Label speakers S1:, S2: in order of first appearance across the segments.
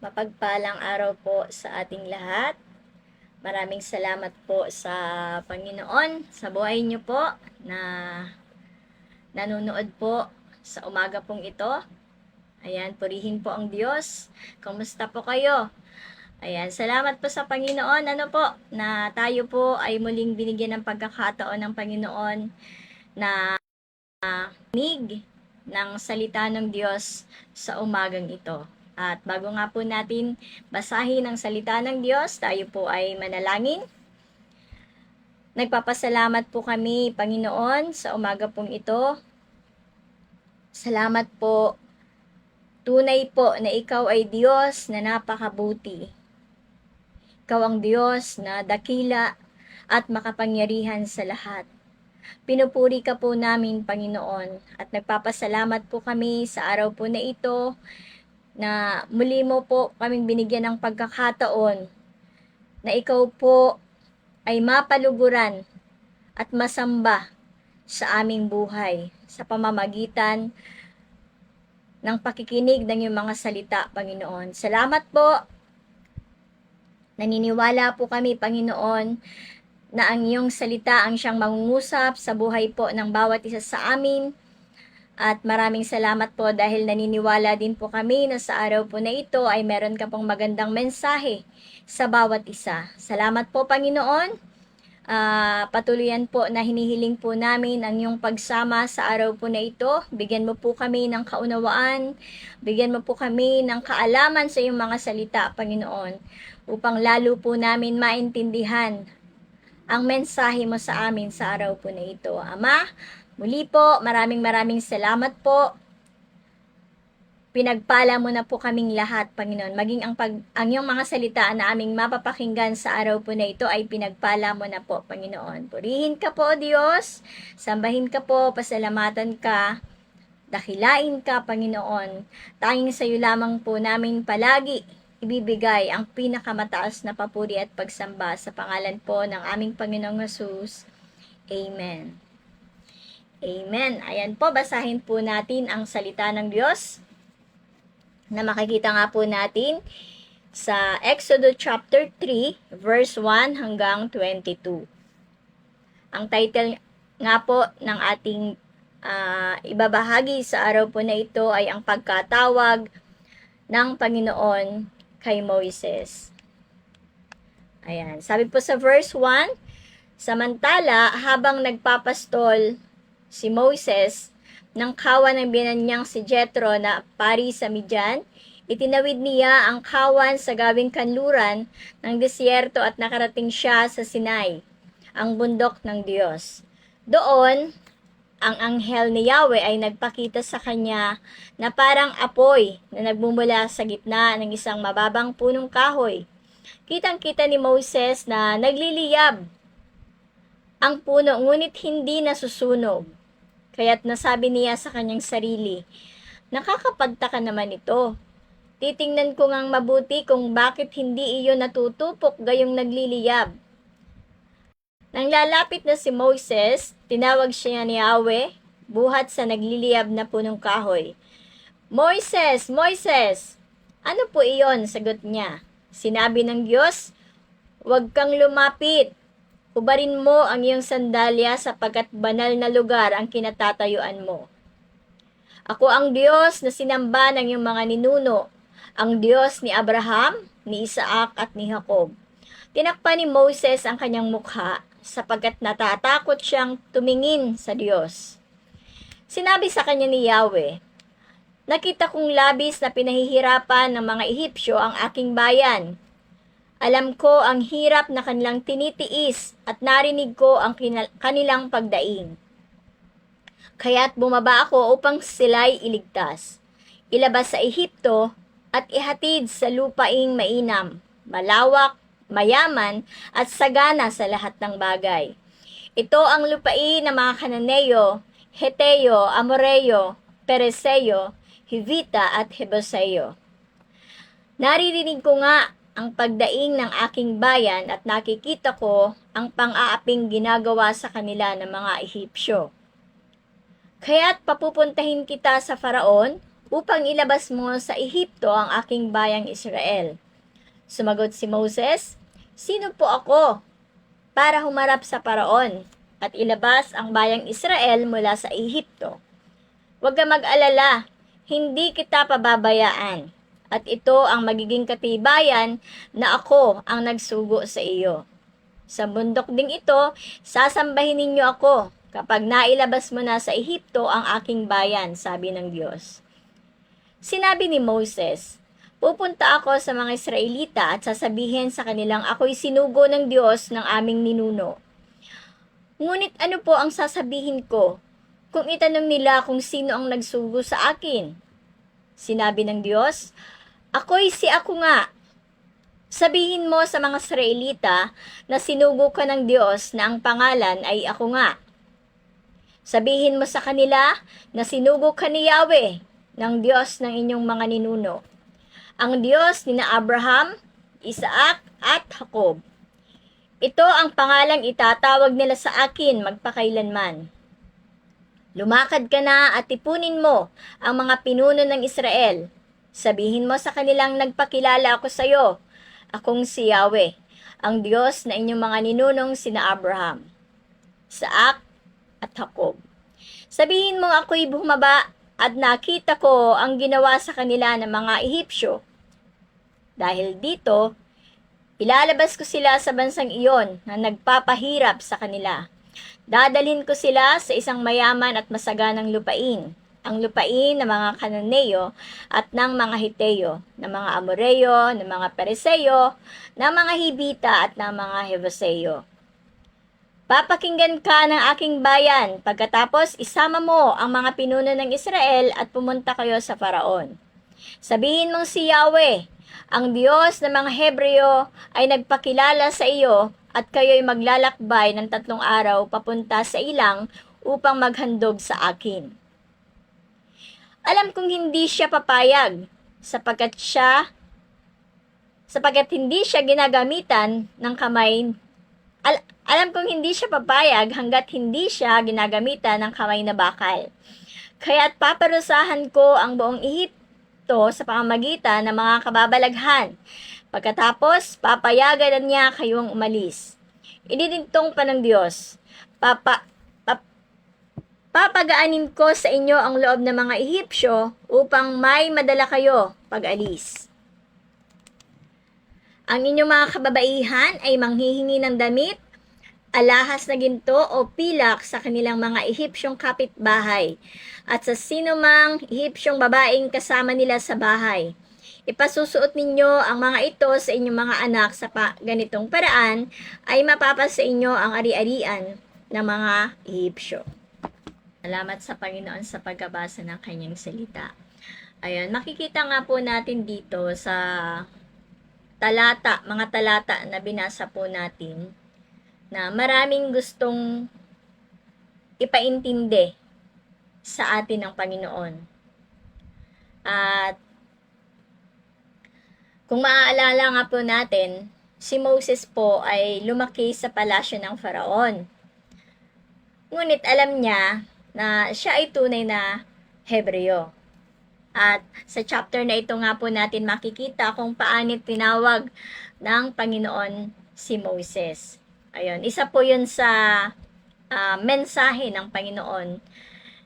S1: Mapagpalang araw po sa ating lahat. Maraming salamat po sa Panginoon sa buhay niyo po na nanonood po sa umaga pong ito. Ayan, purihin po ang Diyos. Kumusta po kayo? Ayan, salamat po sa Panginoon. Ano po, na tayo po ay muling binigyan ng pagkakataon ng Panginoon na nig ng salita ng Diyos sa umagang ito. At bago nga po natin basahin ang salita ng Diyos, tayo po ay manalangin. Nagpapasalamat po kami, Panginoon, sa umaga pong ito. Salamat po. Tunay po na ikaw ay Diyos na napakabuti. Ikaw ang Diyos na dakila at makapangyarihan sa lahat. Pinupuri ka po namin, Panginoon, at nagpapasalamat po kami sa araw po na ito na muli mo po kaming binigyan ng pagkakataon na ikaw po ay mapaluguran at masamba sa aming buhay sa pamamagitan ng pakikinig ng iyong mga salita, Panginoon. Salamat po. Naniniwala po kami, Panginoon, na ang iyong salita ang siyang mangungusap sa buhay po ng bawat isa sa amin. At maraming salamat po dahil naniniwala din po kami na sa araw po na ito ay meron ka pong magandang mensahe sa bawat isa. Salamat po, Panginoon. Patuloyan po na hinihiling po namin ang iyong pagsama sa araw po na ito. Bigyan mo po kami ng kaunawaan, bigyan mo po kami ng kaalaman sa iyong mga salita, Panginoon, upang lalo po namin maintindihan ang mensahe mo sa amin sa araw po na ito. Ama, muli po, maraming salamat po. Pinagpala mo na po kaming lahat, Panginoon. Maging ang iyong mga salita na aming mapapakinggan sa araw po na ito ay pinagpala mo na po, Panginoon. Purihin ka po, Diyos. Sambahin ka po, pasalamatan ka. Dakilain ka, Panginoon. Tanging sa iyo lamang po namin palagi ibibigay ang pinakamataas na papuri at pagsamba sa pangalan po ng aming Panginoong Hesus. Amen. Amen. Ayan po, basahin po natin ang salita ng Diyos na makikita nga po natin sa Exodus chapter 3, verse 1 hanggang 22. Ang title nga po ng ating ibabahagi sa araw po na ito ay ang pagkatawag ng Panginoon kay Moises. Ayan, sabi po sa verse 1, samantala habang nagpapastol si Moses ng kawan ng biyanan niyang si Jethro na pari sa Midian, itinawid niya ang kawan sa gawing kanluran ng disyerto at nakarating siya sa Sinai, ang bundok ng Diyos. Doon, ang anghel ni Yahweh ay nagpakita sa kanya na parang apoy na nagmumula sa gitna ng isang mababang punong kahoy. Kitang-kita ni Moses na nagliliyab ang puno ngunit hindi nasusunog. Kaya't nasabi niya sa kanyang sarili, nakakapagtaka naman ito. Titingnan ko ngang mabuti kung bakit hindi iyon natutupok gayong nagliliyab. Nang lalapit na si Moses, tinawag siya ni Yahweh, buhat sa nagliliyab na punong kahoy. Moises! Moises! Ano po iyon? Sagot niya. Sinabi ng Diyos, huwag kang lumapit. Hubarin mo ang iyong sandalya sapagkat banal na lugar ang kinatatayuan mo. Ako ang Diyos na sinamba ng iyong mga ninuno, ang Diyos ni Abraham, ni Isaac at ni Jacob. Tinakpan ni Moses ang kanyang mukha sapagkat natatakot siyang tumingin sa Diyos. Sinabi sa kanya ni Yahweh, nakita kong labis na pinahihirapan ng mga Ehipsyo ang aking bayan. Alam ko ang hirap na kanilang tinitiis at narinig ko ang kanilang pagdaing. Kaya't bumaba ako upang sila'y iligtas, ilabas sa Ehipto at ihatid sa lupaing mainam, malawak, mayaman at sagana sa lahat ng bagay. Ito ang lupain ng mga Kananeo, Heteo, Amoreo, Pereseo, Hivita at Hebuseo. Naririnig ko nga ang pagdaing ng aking bayan at nakikita ko ang pang-aaping ginagawa sa kanila ng mga Ehipsyo. Kaya't papupuntahin kita sa Faraon upang ilabas mo sa Ehipto ang aking bayang Israel. Sumagot si Moses, sino po ako para humarap sa Faraon at ilabas ang bayang Israel mula sa Ehipto? Huwag ka mag-alala, hindi kita pababayaan. At ito ang magiging katibayan na ako ang nagsugo sa iyo. Sa bundok ding ito, sasambahin ninyo ako kapag nailabas mo na sa Ehipto ang aking bayan, sabi ng Diyos. Sinabi ni Moses, pupunta ako sa mga Israelita at sasabihin sa kanilang ako'y sinugo ng Diyos ng aming ninuno. Ngunit ano po ang sasabihin ko kung itanong nila kung sino ang nagsugo sa akin? Sinabi ng Diyos, ako'y si ako nga. Sabihin mo sa mga Israelita na sinugo ka ng Diyos na ang pangalan ay ako nga. Sabihin mo sa kanila na sinugo ka ni Yahweh, ng Diyos ng inyong mga ninuno, ang Diyos ni na Abraham, Isaac at Jacob. Ito ang pangalang itatawag nila sa akin magpakailanman. Lumakad ka na at tipunin mo ang mga pinuno ng Israel. Sabihin mo sa kanilang nagpakilala ako sa iyo. Akong si Yahweh, ang Diyos na inyong mga ninunong sina Abraham, Isaac at Jacob. Sabihin mo ako'y bumaba at nakita ko ang ginawa sa kanila ng mga Ehipsyo. Dahil dito, ilalabas ko sila sa bansang iyon na nagpapahirap sa kanila. Dadalhin ko sila sa isang mayaman at masaganang lupain, ang lupain ng mga Kananeo at ng mga Hiteo, ng mga Amoreo, ng mga Pereseo, ng mga Hibita at ng mga Hevoseo. Papakinggan ka ng aking bayan, pagkatapos isama mo ang mga pinuno ng Israel at pumunta kayo sa Faraon. Sabihin mong si Yahweh, ang Diyos ng mga Hebreo ay nagpakilala sa iyo at kayo'y maglalakbay ng 3 araw papunta sa ilang upang maghandog sa akin. Alam kong hindi siya papayag sapagkat hindi siya ginagamitan ng kamay. Alam kong hindi siya papayag hanggat hindi siya ginagamitan ng kamay na bakal. Kaya't paparusahan ko ang buong Ehipto sa pamamagitan ng mga kababalaghan. Pagkatapos, papayagan niya kayong umalis. Idinigtong pa ng Diyos, papagaanin ko sa inyo ang loob ng mga Ehipsyo upang may madala kayo pag-alis. Ang inyong mga kababaihan ay manghihingi ng damit, alahas na ginto o pilak sa kanilang mga Ehipsyong kapitbahay at sa sinumang Ehipsyong babaeng kasama nila sa bahay. Ipasusuot ninyo ang mga ito sa inyong mga anak sa ganitong paraan ay mapapasa inyo ang ari-arian ng mga Ehipsyo. Salamat sa Panginoon sa pagbabasa ng kanyang salita. Ayan, makikita nga po natin dito sa mga talata na binasa po natin na maraming gustong ipaintindi sa atin ng Panginoon. At kung maaalala nga po natin, si Moses po ay lumaki sa palasyo ng Faraon. Ngunit alam niya na siya ay tunay na Hebreo. At sa chapter na ito nga po natin makikita kung paano tinawag ng Panginoon si Moses. Ayun, isa po yun sa mensahe ng Panginoon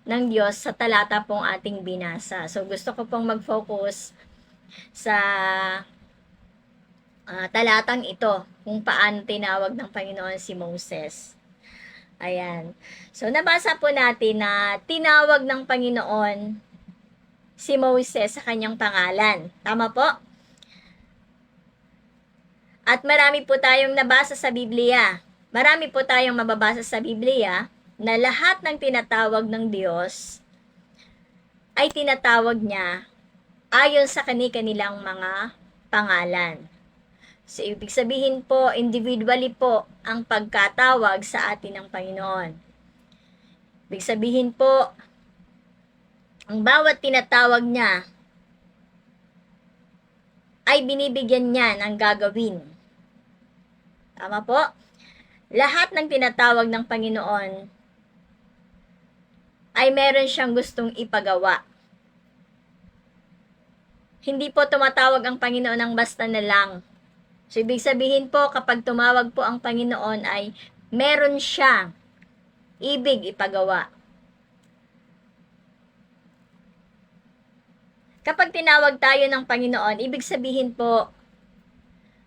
S1: ng Diyos sa talata pong ating binasa. So gusto ko pong mag-focus sa talatang ito kung paano tinawag ng Panginoon si Moses. Ayan. So, nabasa po natin na tinawag ng Panginoon si Moses sa kanyang pangalan. Tama po? At marami po tayong nabasa sa Biblia. Marami po tayong mababasa sa Biblia na lahat ng tinatawag ng Diyos ay tinatawag niya ayon sa kani-kanilang mga pangalan. So, ibig sabihin po, individually po ang pagkatawag sa atin ng Panginoon. Ibig sabihin po, ang bawat tinatawag niya ay binibigyan niya ng gagawin. Tama po? Lahat ng tinatawag ng Panginoon ay meron siyang gustong ipagawa. Hindi po tumatawag ang Panginoon ng basta na lang. So, ibig sabihin po, kapag tumawag po ang Panginoon ay meron siyang ibig ipagawa. Kapag tinawag tayo ng Panginoon, ibig sabihin po,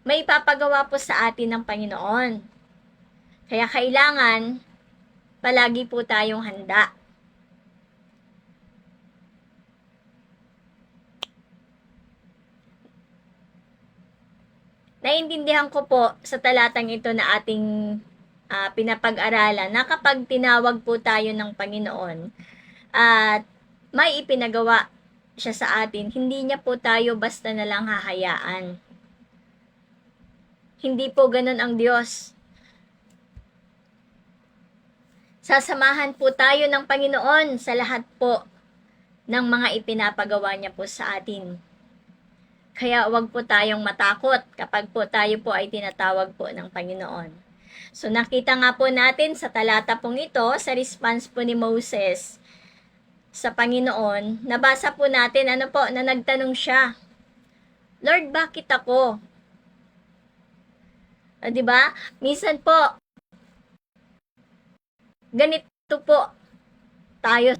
S1: may ipapagawa po sa atin ng Panginoon. Kaya kailangan, palagi po tayong handa. Naiintindihan ko po sa talatang ito na ating pinapag-aralan na kapag tinawag po tayo ng Panginoon at may ipinagawa siya sa atin, hindi niya po tayo basta na lang hahayaan. Hindi po ganun ang Diyos. Sasamahan po tayo ng Panginoon sa lahat po ng mga ipinapagawa niya po sa atin. Kaya wag po tayong matakot kapag po tayo po ay tinatawag po ng Panginoon. So nakita nga po natin sa talata pong ito, sa response po ni Moses sa Panginoon, nabasa po natin na nagtanong siya, Lord, bakit ako? Di ba? Minsan po, ganito po tayo.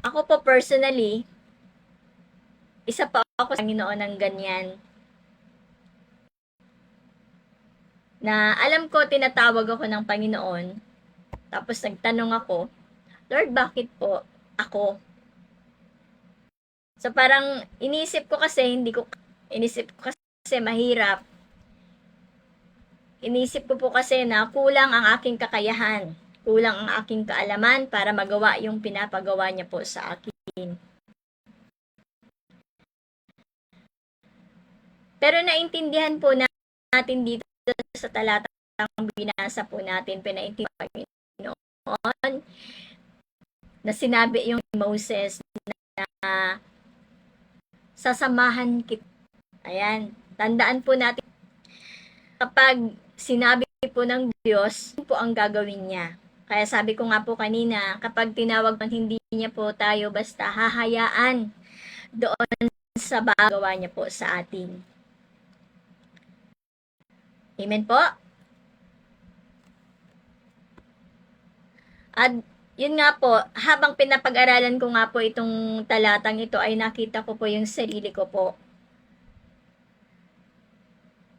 S1: Ako po personally, isa pa ako sa Panginoon ng ganyan. Na alam ko tinatawag ako ng Panginoon, tapos nagtanong ako, Lord, bakit po ako? So parang inisip ko kasi mahirap. Inisip ko po kasi na kulang ang aking kakayahan, kulang ang aking kaalaman para magawa yung pinapagawa niya po sa akin. Pero naintindihan po natin dito sa talatang binasa po natin, pinaintindihan Panginoon na sinabi yung Moses na sasamahan kita. Ayan, tandaan po natin kapag sinabi po ng Diyos, po ang gagawin niya. Kaya sabi ko nga po kanina, kapag tinawag man hindi niya po tayo basta hahayaan doon sa bagawa niya po sa atin. Amen po? At yun nga po, habang pinapag-aralan ko nga po itong talatang ito ay nakita ko po yung sarili ko po.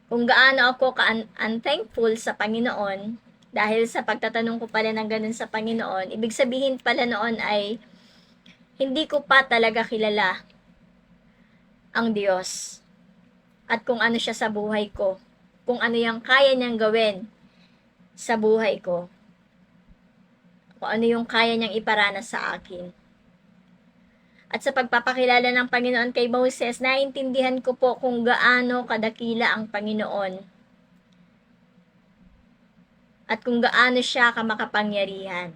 S1: Kung gaano ako ka-unthankful sa Panginoon, dahil sa pagtatanong ko pala ng ganun sa Panginoon, ibig sabihin pala noon ay hindi ko pa talaga kilala ang Diyos. At kung ano siya sa buhay ko, kung ano yung kaya niyang gawin sa buhay ko, kung ano yung kaya niyang iparanas sa akin. At sa pagpapakilala ng Panginoon kay Moses, naintindihan ko po kung gaano kadakila ang Panginoon. At kung gaano siya kamakapangyarihan.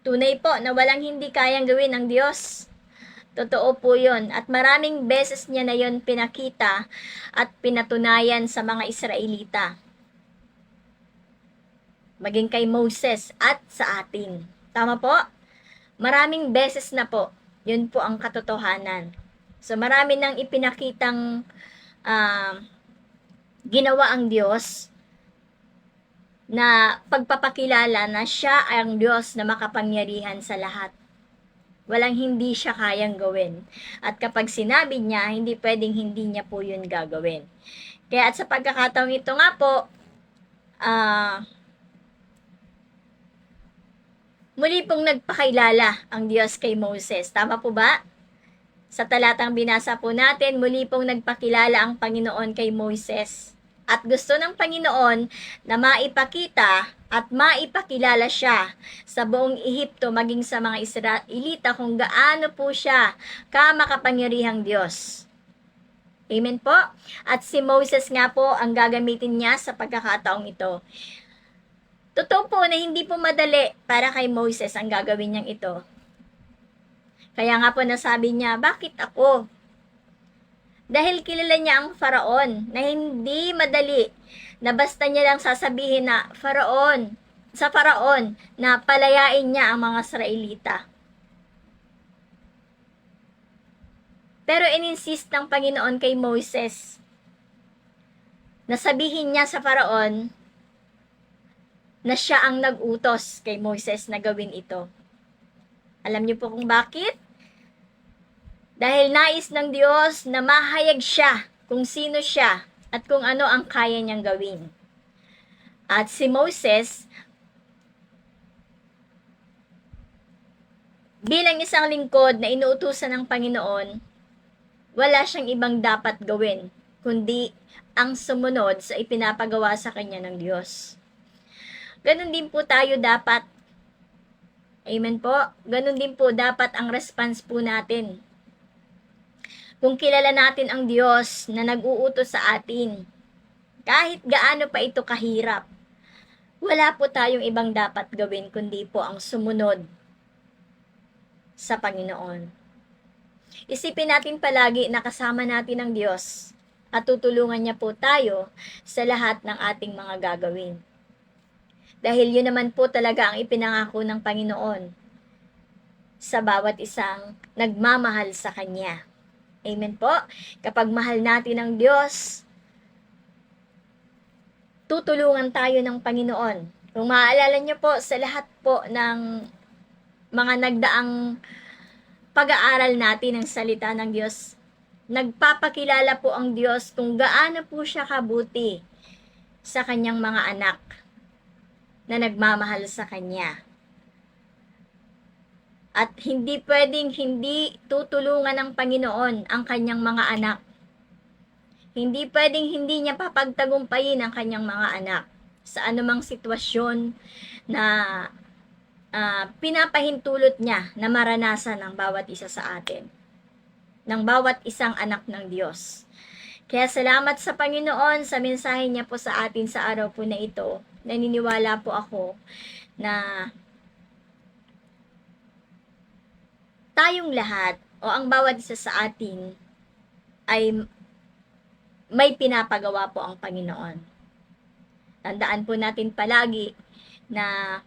S1: Tunay po na walang hindi kayang gawin ng Diyos. Totoo po yun. At maraming beses niya na yun pinakita at pinatunayan sa mga Israelita. Maging kay Moses at sa atin. Tama po? Maraming beses na po. Yun po ang katotohanan. So marami nang ipinakitang ginawa ang Diyos na pagpapakilala na siya ang Diyos na makapangyarihan sa lahat. Walang hindi siya kayang gawin. At kapag sinabi niya, hindi pwedeng hindi niya po yun gagawin. Kaya at sa pagkakataong ito nga po, muli pong nagpakilala ang Diyos kay Moses. Tama po ba? Sa talatang binasa po natin, muli pong nagpakilala ang Panginoon kay Moses. At gusto ng Panginoon na maipakita at maipakilala siya sa buong Ehipto maging sa mga Israelita kung gaano po siya kamakapangyarihang Diyos. Amen po? At si Moses nga po ang gagamitin niya sa pagkakataong ito. Totoo po na hindi po madali para kay Moses ang gagawin niyang ito. Kaya nga po nasabi niya, bakit ako? Dahil kilala niya ang Faraon na hindi madali na basta niya lang sasabihin na sa Faraon na palayain niya ang mga Israelita. Pero ininsist ng Panginoon kay Moses na sabihin niya sa Faraon na siya ang nag-utos kay Moses na gawin ito. Alam niyo po kung bakit? Dahil nais ng Diyos na mahayag siya kung sino siya at kung ano ang kaya niyang gawin. At si Moses, bilang isang lingkod na inuutusan ng Panginoon, wala siyang ibang dapat gawin, kundi ang sumunod sa ipinapagawa sa kanya ng Diyos. Ganon din po tayo dapat. Amen po. Ganon din po dapat ang response po natin. Kung kilala natin ang Diyos na nag-uutos sa atin, kahit gaano pa ito kahirap, wala po tayong ibang dapat gawin kundi po ang sumunod sa Panginoon. Isipin natin palagi na kasama natin ang Diyos at tutulungan niya po tayo sa lahat ng ating mga gagawin. Dahil yun naman po talaga ang ipinangako ng Panginoon sa bawat isang nagmamahal sa Kanya. Amen po. Kapag mahal natin ang Diyos, tutulungan tayo ng Panginoon. Kung maaalala niyo po sa lahat po ng mga nagdaang pag-aaral natin ng salita ng Diyos, nagpapakilala po ang Diyos kung gaano po siya kabuti sa kanyang mga anak na nagmamahal sa Kanya. At hindi pwedeng hindi tutulungan ng Panginoon ang kanyang mga anak. Hindi pwedeng hindi niya papagtagumpayin ang kanyang mga anak sa anumang sitwasyon na pinapahintulot niya na maranasan ng bawat isa sa atin, ng bawat isang anak ng Diyos. Kaya salamat sa Panginoon sa mensahe niya po sa atin sa araw po na ito. Naniniwala po ako na tayong lahat o ang bawat isa sa atin ay may pinapagawa po ang Panginoon. Tandaan po natin palagi na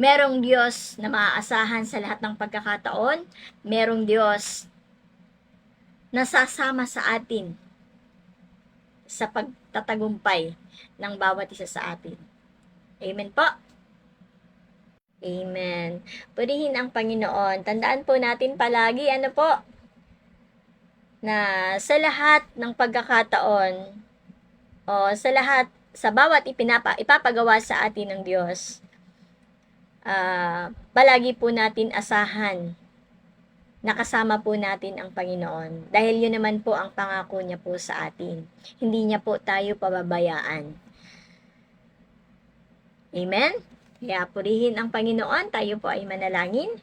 S1: merong Diyos na maaasahan sa lahat ng pagkakataon, merong Diyos na sasama sa atin sa pagtatagumpay ng bawat isa sa atin. Amen po. Amen. Purihin ang Panginoon. Tandaan po natin palagi, na sa lahat ng pagkakataon, o sa bawat ipapagawa sa atin ng Diyos, palagi po natin asahan na kasama po natin ang Panginoon. Dahil yun naman po ang pangako niya po sa atin. Hindi niya po tayo pababayaan. Amen? Kaya purihin ang Panginoon, tayo po ay manalangin.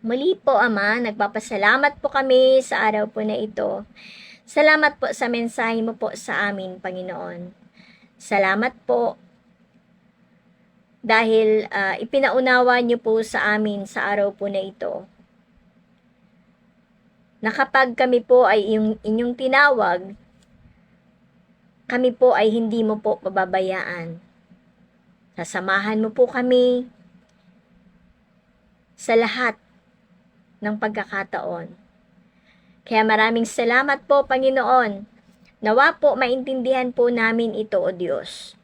S1: Muli po, Ama, nagpapasalamat po kami sa araw po na ito. Salamat po sa mensahe mo po sa amin, Panginoon. Salamat po dahil ipinaunawa niyo po sa amin sa araw po na ito na kapag kami po ay inyong tinawag, kami po ay hindi mo po pababayaan. Sasamahan mo po kami sa lahat ng pagkakataon. Kaya maraming salamat po, Panginoon. Nawa po maintindihan po namin ito, O Diyos.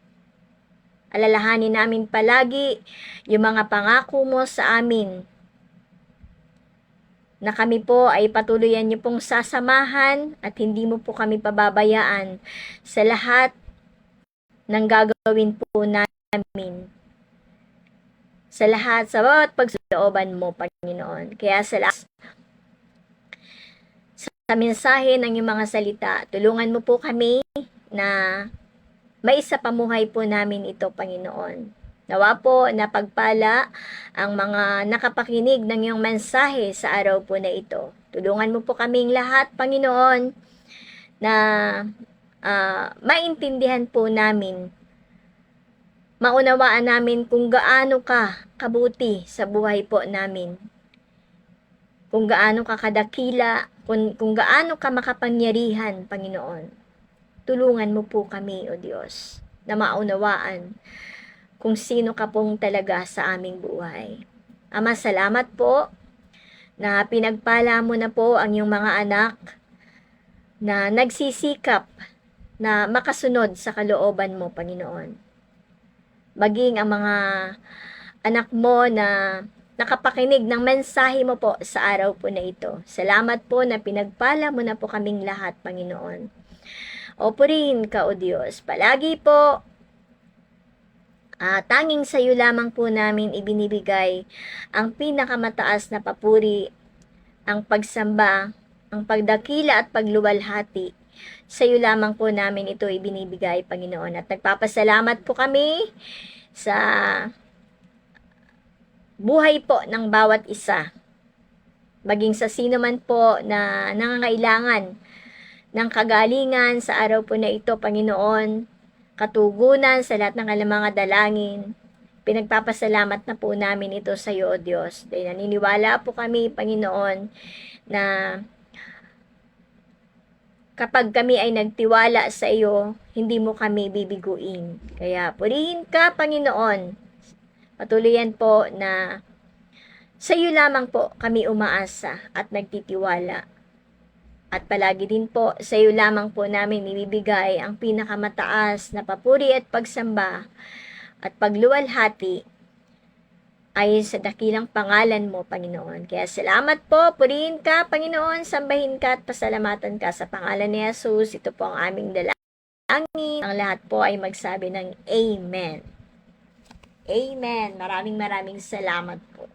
S1: Alalahanin namin palagi yung mga pangako mo sa amin na kami po ay patuloyan niyo pong sasamahan at hindi mo po kami pababayaan sa lahat ng gagawin po namin. Sa lahat, sa bawat pagsulooban mo, Panginoon. Kaya sa mensahe ng iyong mga salita, tulungan mo po kami na maisapamuhay po namin ito, Panginoon. Nawa po na pagpala ang mga nakapakinig ng iyong mensahe sa araw po na ito. Tulungan mo po kaming lahat, Panginoon, na maintindihan po namin, maunawaan namin kung gaano ka kabuti sa buhay po namin. Kung gaano ka kadakila, kung gaano ka makapangyarihan, Panginoon. Tulungan mo po kami, O Diyos, na maunawaan kung sino ka pong talaga sa aming buhay. Ama, salamat po na pinagpala mo na po ang iyong mga anak na nagsisikap na makasunod sa kalooban mo, Panginoon. Maging ang mga anak mo na nakapakinig ng mensahe mo po sa araw po na ito. Salamat po na pinagpala mo na po kaming lahat, Panginoon. O purihin ka, O Diyos. Palagi po, tanging sa iyo lamang po namin ibinibigay ang pinakamataas na papuri, ang pagsamba, ang pagdakila at pagluwalhati. Sa iyo lamang po namin ito ibinibigay, Panginoon. At nagpapasalamat po kami sa buhay po ng bawat isa. Maging sa sino man po na nangangailangan ng kagalingan sa araw po na ito, Panginoon, katugunan sa lahat ng mga dalangin. Pinagpapasalamat na po namin ito sa iyo, O Diyos. Dahil naniniwala po kami, Panginoon, na kapag kami ay nagtiwala sa iyo, hindi mo kami bibiguin. Kaya purihin ka, Panginoon. Patuloyan po na sa iyo lamang po kami umaasa at nagtitiwala. At palagi din po sa iyo lamang po namin ibibigay ang pinakamataas na papuri at pagsamba at pagluwalhati ay sa dakilang pangalan mo, Panginoon. Kaya salamat po, purihin ka, Panginoon, sambahin ka at pasalamatan ka sa pangalan ni Jesus. Ito po ang aming dalangin. Ang lahat po ay magsabi ng Amen. Amen. Maraming salamat po.